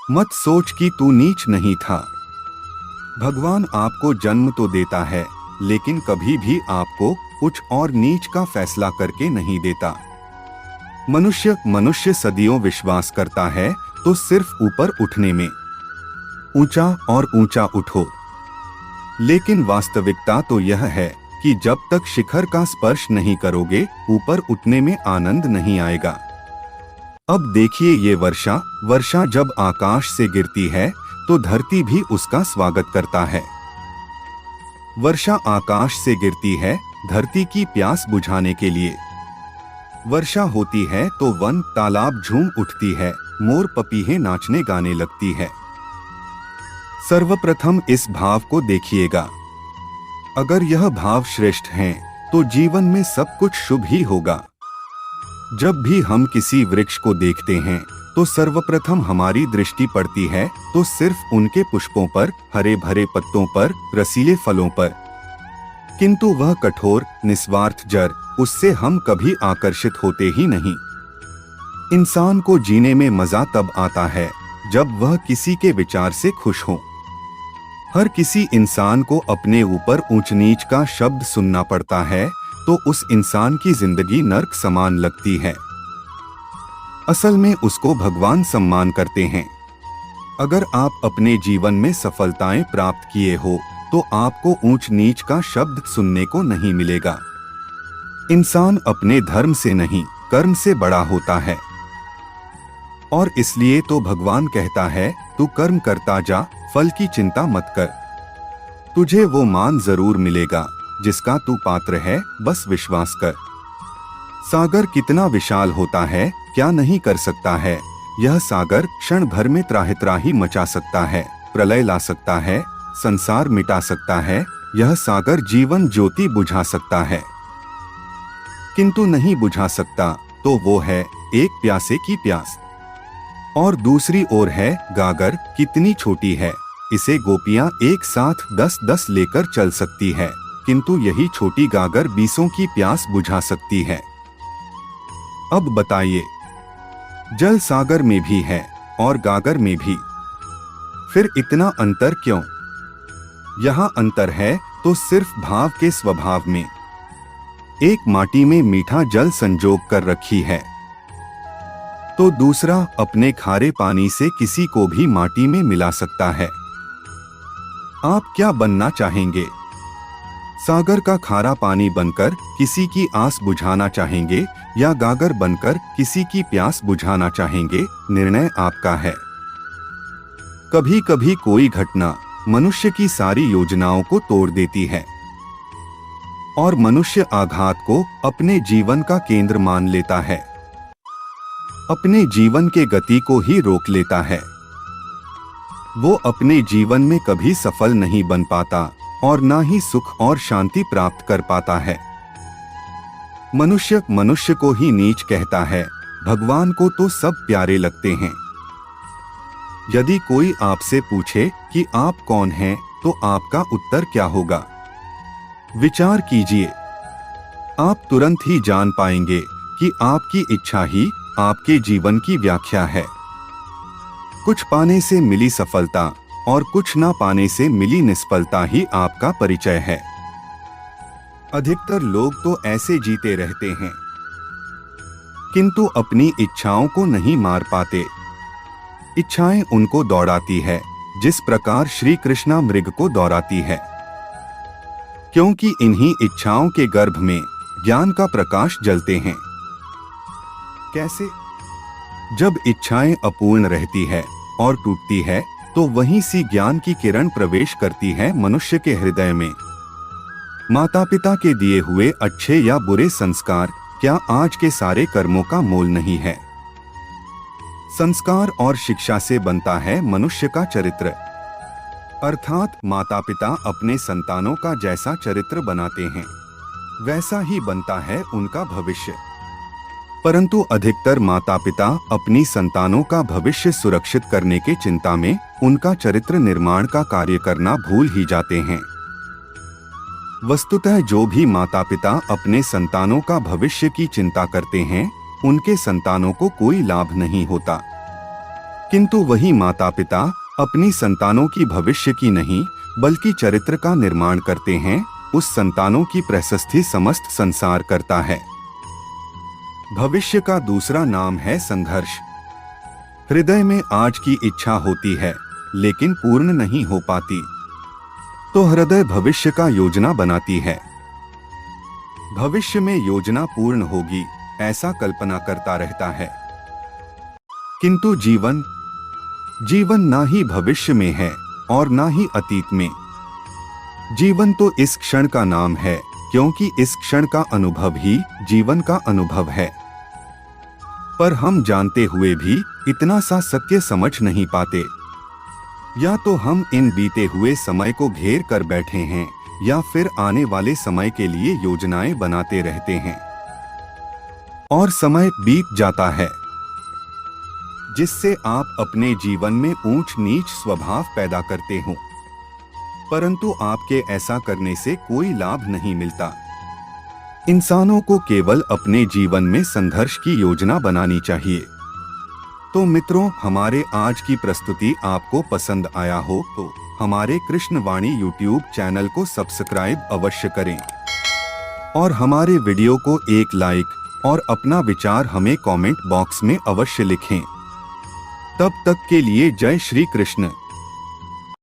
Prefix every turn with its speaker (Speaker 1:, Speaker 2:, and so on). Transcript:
Speaker 1: मत सोच कि तू नीच नहीं था। भगवान आपको जन्म तो देता है, लेकिन कभी भी आपको उच्च और नीच का फैसला करके नहीं देता। मनुष्य सदियों विश्वास करता है तो सिर्फ ऊपर उठने में, ऊंचा और ऊंचा उठो। लेकिन वास्तविकता तो यह है कि जब तक शिखर का स्पर्श नहीं करोगे, ऊपर उठने में आनंद नहीं आएगा। अब देखिए ये वर्षा जब आकाश से गिरती है तो धरती भी उसका स्वागत करता है। वर्षा आकाश से गिरती है धरती की प्यास बुझाने के लिए। वर्षा होती है तो वन तालाब झूम उठती है, मोर पपीहे नाचने गाने लगती है। सर्वप्रथम इस भाव को देखिएगा। अगर यह भाव श्रेष्ठ है तो जीवन में सब कुछ शुभ ही होगा। जब भी हम किसी वृक्ष को देखते हैं तो सर्वप्रथम हमारी दृष्टि पड़ती है तो सिर्फ उनके पुष्पों पर, हरे भरे पत्तों पर, रसीले फलों पर। किंतु वह कठोर निस्वार्थ जड़, उससे हम कभी आकर्षित होते ही नहीं। इंसान को जीने में मजा तब आता है जब वह किसी के विचार से खुश हो। हर किसी इंसान को अपने ऊपर ऊंच नीच का शब्द सुनना पड़ता है तो उस इंसान की जिंदगी नर्क समान लगती है। असल में उसको भगवान सम्मान करते हैं। अगर आप अपने जीवन में सफलताएं प्राप्त किए हो तो आपको ऊंच नीच का शब्द सुनने को नहीं मिलेगा। इंसान अपने धर्म से नहीं, कर्म से बड़ा होता है। और इसलिए तो भगवान कहता है, तू कर्म करता जा, फल की चिंता मत कर। तुझे वो मान जरूर मिलेगा जिसका तू पात्र है, बस विश्वास कर। सागर कितना विशाल होता है, क्या नहीं कर सकता है। यह सागर क्षण भर में त्राहि मचा सकता है, प्रलय ला सकता है, संसार मिटा सकता है। यह सागर जीवन ज्योति बुझा सकता है, किंतु नहीं बुझा सकता तो वो है एक प्यासे की प्यास। और दूसरी ओर है गागर, कितनी छोटी है, इसे गोपियां एक साथ 10-10 लेकर चल सकती है, किंतु यही छोटी गागर 20 की प्यास बुझा सकती है। अब बताइए, जल सागर में भी है और गागर में भी, फिर इतना अंतर क्यों? यहाँ अंतर है तो सिर्फ भाव के स्वभाव में। एक माटी में मीठा जल संजोग कर रखी है तो दूसरा अपने खारे पानी से किसी को भी माटी में मिला सकता है। आप क्या बनना चाहेंगे? सागर का खारा पानी बनकर किसी की आस बुझाना चाहेंगे या गागर बनकर किसी की प्यास बुझाना चाहेंगे? निर्णय आपका है। कभी कभी कोई घटना मनुष्य की सारी योजनाओं को तोड़ देती है और मनुष्य आघात को अपने जीवन का केंद्र मान लेता है, अपने जीवन के गति को ही रोक लेता है। वो अपने जीवन में कभी सफल नहीं बन पाता और ना ही सुख और शांति प्राप्त कर पाता है। मनुष्य को ही नीच कहता है, भगवान को तो सब प्यारे लगते हैं। यदि कोई आपसे पूछे कि आप कौन हैं, तो आपका उत्तर क्या होगा? विचार कीजिए। आप तुरंत ही जान पाएंगे कि आपकी इच्छा ही आपके जीवन की व्याख्या है। कुछ पाने से मिली सफलता और कुछ ना पाने से मिली निष्फलता ही आपका परिचय है। अधिकतर लोग तो ऐसे जीते रहते हैं, किंतु अपनी इच्छाओं को नहीं मार पाते। इच्छाएं उनको दौड़ाती है जिस प्रकार श्री कृष्णा मृग को दौड़ाती है, क्योंकि इन्हीं इच्छाओं के गर्भ में ज्ञान का प्रकाश जलते हैं। कैसे? जब इच्छाएं अपूर्ण रहती है और टूटती है तो वहीं सी ज्ञान की किरण प्रवेश करती है मनुष्य के हृदय में। माता पिता के दिए हुए अच्छे या बुरे संस्कार क्या आज के सारे कर्मों का मोल नहीं है? संस्कार और शिक्षा से बनता है मनुष्य का चरित्र। अर्थात माता पिता अपने संतानों का जैसा चरित्र बनाते हैं, वैसा ही बनता है उनका भविष्य। परंतु अधिकतर माता पिता अपनी संतानों का भविष्य सुरक्षित करने के चिंता में उनका चरित्र निर्माण का कार्य करना भूल ही जाते हैं। वस्तुतः जो भी माता पिता अपने संतानों का भविष्य की चिंता करते हैं, उनके संतानों को कोई लाभ नहीं होता, किंतु वही माता पिता अपनी संतानों की भविष्य की नहीं बल्कि चरित्र का निर्माण करते हैं, उस संतानों की प्रशस्ति समस्त संसार करता है। भविष्य का दूसरा नाम है संघर्ष। हृदय में आज की इच्छा होती है लेकिन पूर्ण नहीं हो पाती, तो हृदय भविष्य का योजना बनाती है। भविष्य में योजना पूर्ण होगी ऐसा कल्पना करता रहता है, किंतु जीवन ना ही भविष्य में है और ना ही अतीत में। जीवन तो इस क्षण का नाम है, क्योंकि इस क्षण का अनुभव ही जीवन का अनुभव है। पर हम जानते हुए भी इतना सा सत्य समझ नहीं पाते। या तो हम इन बीते हुए समय को घेर कर बैठे हैं या फिर आने वाले समय के लिए योजनाएं बनाते रहते हैं और समय बीत जाता है, जिससे आप अपने जीवन में ऊंच नीच स्वभाव पैदा करते हो, परंतु आपके ऐसा करने से कोई लाभ नहीं मिलता। इंसानों को केवल अपने जीवन में संघर्ष की योजना बनानी चाहिए। तो मित्रों, हमारे आज की प्रस्तुति आपको पसंद आया हो तो हमारे कृष्णवाणी यूट्यूब चैनल को सब्सक्राइब अवश्य करें और हमारे वीडियो को एक लाइक और अपना विचार हमें कमेंट बॉक्स में अवश्य लिखें। तब तक के लिए जय श्री कृष्ण।